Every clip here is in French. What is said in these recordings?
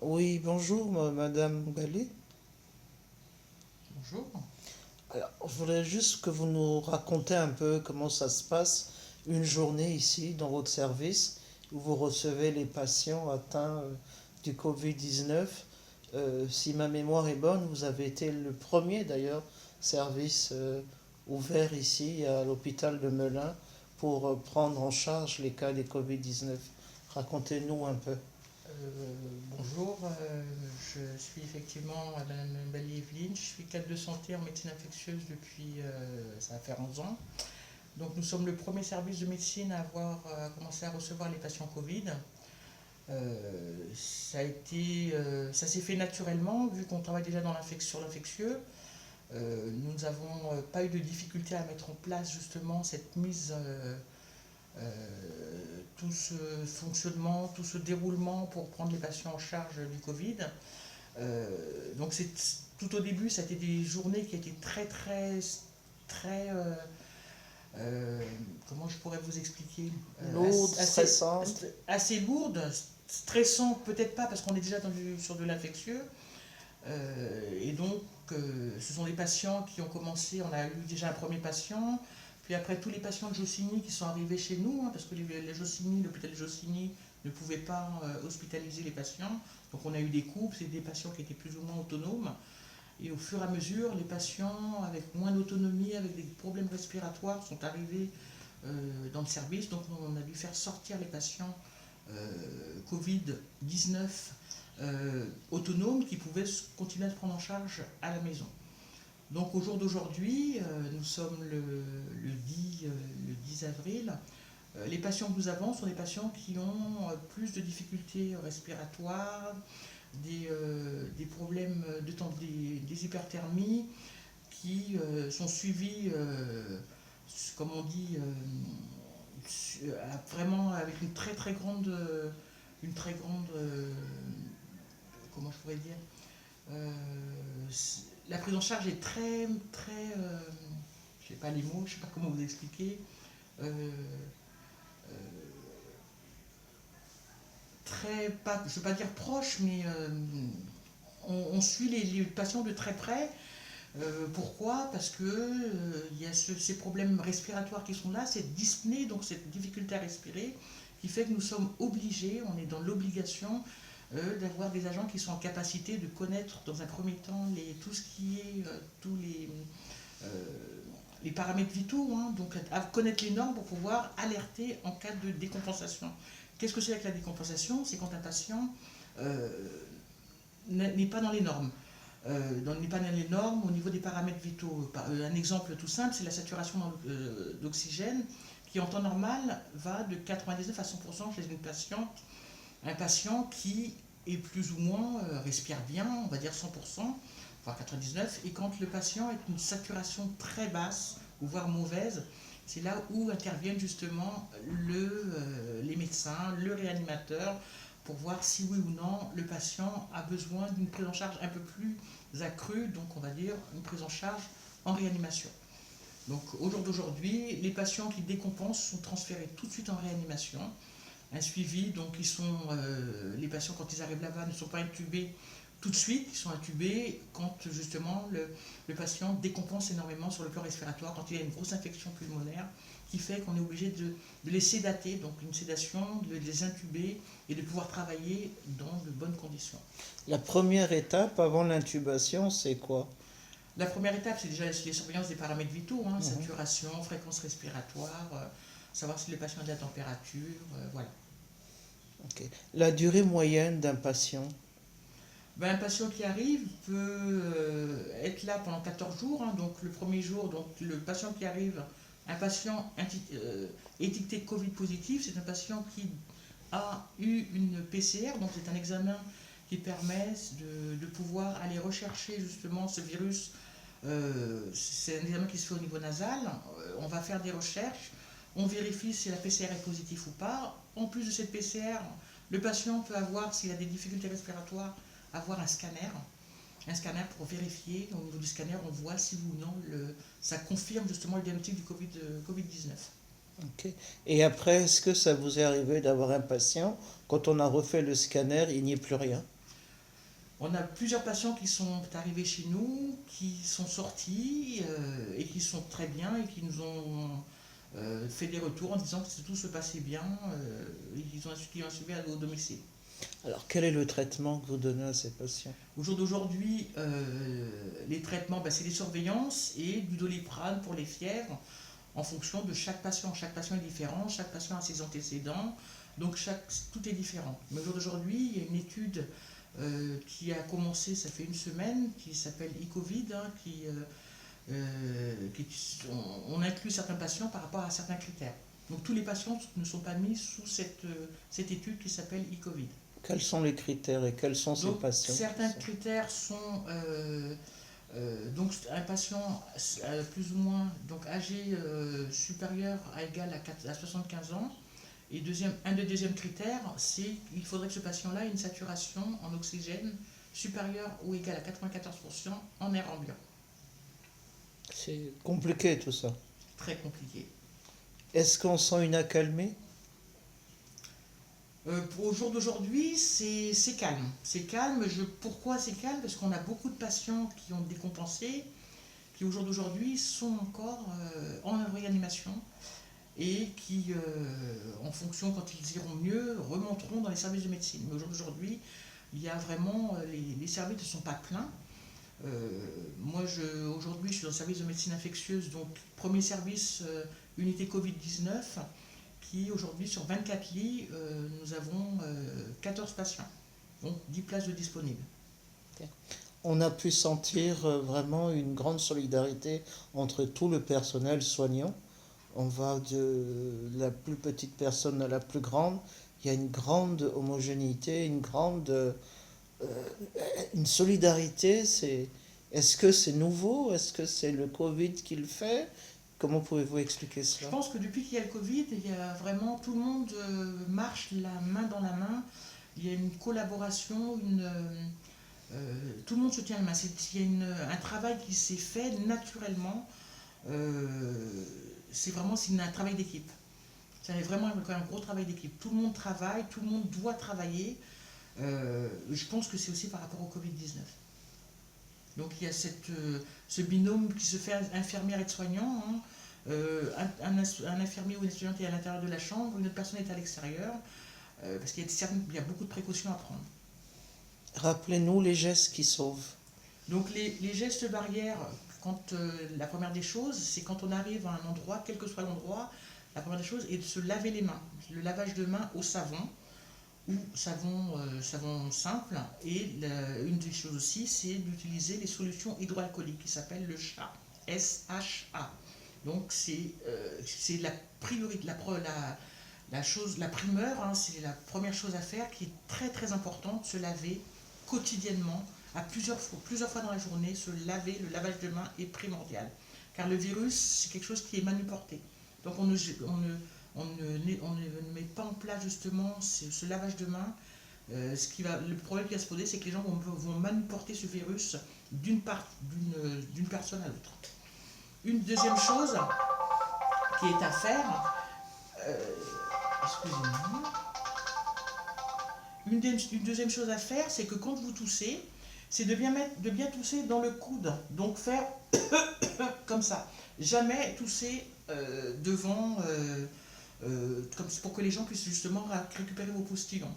Oui, bonjour, Madame Galli. Bonjour. Alors, je voudrais juste que vous nous racontiez un peu comment ça se passe une journée ici dans votre service où vous recevez les patients atteints du Covid-19. Si ma mémoire est bonne, vous avez été le premier d'ailleurs service ouvert ici à l'hôpital de Melun pour prendre en charge les cas des Covid-19. Racontez-nous un peu. Bonjour, je suis effectivement Madame Bali Evelyne, je suis cadre de santé en médecine infectieuse depuis, ça va faire 11 ans. Donc nous sommes le premier service de médecine à avoir commencé à recevoir les patients Covid. Ça s'est fait naturellement vu qu'on travaille déjà sur l'infectieux. Nous n'avons pas eu de difficulté à mettre en place justement cette mise tout ce fonctionnement, tout ce déroulement pour prendre les patients en charge du Covid. Donc tout au début, ça a été des journées qui étaient très, comment je pourrais vous expliquer, Lourde, stressante. assez lourdes, stressantes peut-être pas parce qu'on est déjà sur de l'infectieux. Et donc, ce sont des patients qui ont commencé, on a eu déjà un premier patient, puis après tous les patients de Jossigny qui sont arrivés chez nous, hein, parce que l'hôpital de Jossigny ne pouvait pas hospitaliser les patients. Donc on a eu des coupes, c'est des patients qui étaient plus ou moins autonomes. Et au fur et à mesure, les patients avec moins d'autonomie, avec des problèmes respiratoires, sont arrivés dans le service. Donc on a dû faire sortir les patients Covid-19 autonomes qui pouvaient continuer à se prendre en charge à la maison. Donc au jour d'aujourd'hui, nous sommes le 10 avril, les patients que nous avons sont des patients qui ont plus de difficultés respiratoires, des problèmes des hyperthermies qui sont suivis, comme on dit, vraiment avec une très grande, comment je pourrais dire, euh, la prise en charge est je sais pas les mots, je sais pas comment vous expliquer, euh, euh, je ne veux pas dire proche, mais on suit les patients de très près. Pourquoi? Parce que il y a ces problèmes respiratoires qui sont là, cette dyspnée, donc cette difficulté à respirer, qui fait que nous sommes obligés, on est dans l'obligation d'avoir des agents qui sont en capacité de connaître dans un premier temps tout ce qui est euh, les paramètres vitaux, hein, donc à connaître les normes pour pouvoir alerter en cas de décompensation. Qu'est-ce que c'est avec la décompensation? C'est quand un patient euh, n'est pas dans les normes. N'est pas dans les normes au niveau des paramètres vitaux. Un exemple tout simple, c'est la saturation d'oxygène qui en temps normal va de 99 à 100% chez un patient qui est plus ou moins respire bien, on va dire 100%, voire 99%, et quand le patient est une saturation très basse, ou voire mauvaise, c'est là où interviennent justement les médecins, le réanimateur, pour voir si oui ou non le patient a besoin d'une prise en charge un peu plus accrue, donc on va dire une prise en charge en réanimation. Donc au jour d'aujourd'hui, les patients qui décompensent sont transférés tout de suite en réanimation. Un suivi, donc les patients quand ils arrivent là-bas ne sont pas intubés tout de suite, ils sont intubés quand justement le patient décompense énormément sur le plan respiratoire, quand il a une grosse infection pulmonaire qui fait qu'on est obligé de les sédater, donc une sédation, de les intuber et de pouvoir travailler dans de bonnes conditions. La première étape avant l'intubation, c'est quoi? La première étape, c'est déjà les surveillances des paramètres vitaux, hein, Mhm. saturation, fréquence respiratoire, savoir si le patient a de la température, voilà. Ok. La durée moyenne d'un patient. Ben, un patient qui arrive peut être là pendant 14 jours. Hein. Donc le premier jour, donc, le patient qui arrive, un patient étiqueté Covid positif, c'est un patient qui a eu une PCR, donc c'est un examen qui permet de pouvoir aller rechercher justement ce virus. C'est un examen qui se fait au niveau nasal. On va faire des recherches, on vérifie si la PCR est positive ou pas. En plus de cette PCR, le patient peut avoir, s'il a des difficultés respiratoires, avoir un scanner pour vérifier. Au niveau du scanner, on voit si oui ou non ça confirme justement le diagnostic du Covid-19. Ok. Et après, est-ce que ça vous est arrivé d'avoir un patient, quand on a refait le scanner, il n'y ait plus rien? On a plusieurs patients qui sont arrivés chez nous, qui sont sortis et qui sont très bien et qui nous ont fait des retours en disant que tout se passait bien et qu'ils ont suivi au domicile. Alors, quel est le traitement que vous donnez à ces patients? Au jour d'aujourd'hui, les traitements, c'est des surveillances et du Doliprane pour les fièvres en fonction de chaque patient. Chaque patient est différent, chaque patient a ses antécédents, donc tout est différent. Mais au jour d'aujourd'hui, il y a une étude qui a commencé, ça fait une semaine, qui s'appelle e-Covid, on inclut certains patients par rapport à certains critères. Donc tous les patients ne sont pas mis sous cette étude qui s'appelle e-Covid. Quels sont les critères et quels sont ces Donc, patients? certains critères sont donc un patient plus ou moins donc âgé supérieur à égal à 75 ans. Et un des deuxièmes critères, c'est qu'il faudrait que ce patient-là ait une saturation en oxygène supérieure ou égale à 94% en air ambiant. C'est compliqué tout ça. Très compliqué. Est-ce qu'on sent une accalmie? Au jour d'aujourd'hui, c'est calme. C'est calme. Pourquoi c'est calme? Parce qu'on a beaucoup de patients qui ont décompensé, qui au jour d'aujourd'hui sont encore en réanimation et qui, en fonction, quand ils iront mieux, remonteront dans les services de médecine. Mais au jour d'aujourd'hui, il y a vraiment, les services ne sont pas pleins. Moi, aujourd'hui, je suis dans le service de médecine infectieuse, donc premier service, unité Covid-19, qui aujourd'hui, sur 24 lits, nous avons 14 patients, donc 10 places de disponibles. On a pu sentir vraiment une grande solidarité entre tout le personnel soignant. On va de la plus petite personne à la plus grande. Il y a une grande homogénéité, une solidarité. Est-ce que c'est nouveau? Est-ce que c'est le Covid qui le fait? Comment pouvez-vous expliquer Je cela? pense que depuis qu'il y a le Covid, il y a vraiment tout le monde marche la main dans la main. Il y a une collaboration, tout le monde se tient la main. Il y a un travail qui s'est fait naturellement. C'est un travail d'équipe. C'est vraiment un gros travail d'équipe. Tout le monde travaille, tout le monde doit travailler. Je pense que c'est aussi par rapport au Covid-19. Donc il y a ce binôme qui se fait infirmière et soignant. Un infirmier ou une étudiante est à l'intérieur de la chambre, une autre personne est à l'extérieur, parce qu'il y a beaucoup de précautions à prendre. Rappelez-nous les gestes qui sauvent. Donc les gestes barrières, la première des choses, c'est quand on arrive à un endroit, quel que soit l'endroit, la première des choses est de se laver les mains. Le lavage de mains au savon, ou savon simple. Et une des choses aussi, c'est d'utiliser les solutions hydroalcooliques qui s'appellent le SHA. S-H-A. Donc c'est la priorité, la primeur, c'est la première chose à faire qui est très très importante, se laver quotidiennement, à plusieurs fois dans la journée, se laver, le lavage de mains est primordial. Car le virus, c'est quelque chose qui est manuporté. Donc on ne met pas en place justement ce lavage de mains. Le problème qui va se poser, c'est que les gens vont manuporter ce virus d'une personne à l'autre. Une deuxième chose qui est à faire, excusez-moi, une deuxième chose à faire, c'est que quand vous toussez, c'est de bien tousser dans le coude. Donc faire comme ça. Jamais tousser devant, pour que les gens puissent justement récupérer vos postillons.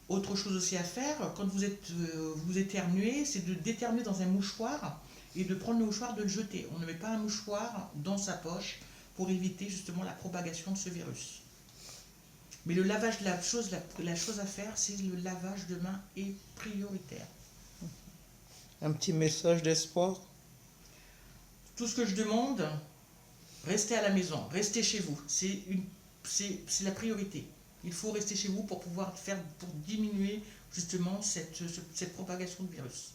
Autre chose aussi à faire, quand vous éternuez, c'est de d'éternuer dans un mouchoir et de prendre le mouchoir, de le jeter. On ne met pas un mouchoir dans sa poche pour éviter justement la propagation de ce virus. Mais le lavage, la chose à faire, c'est le lavage de mains est prioritaire. Un petit message d'espoir? Tout ce que je demande, restez à la maison, restez chez vous. C'est la priorité. Il faut rester chez vous pour diminuer justement cette propagation de virus.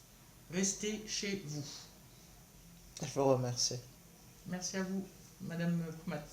Restez chez vous. Je vous remercie. Merci à vous, Madame Poumat.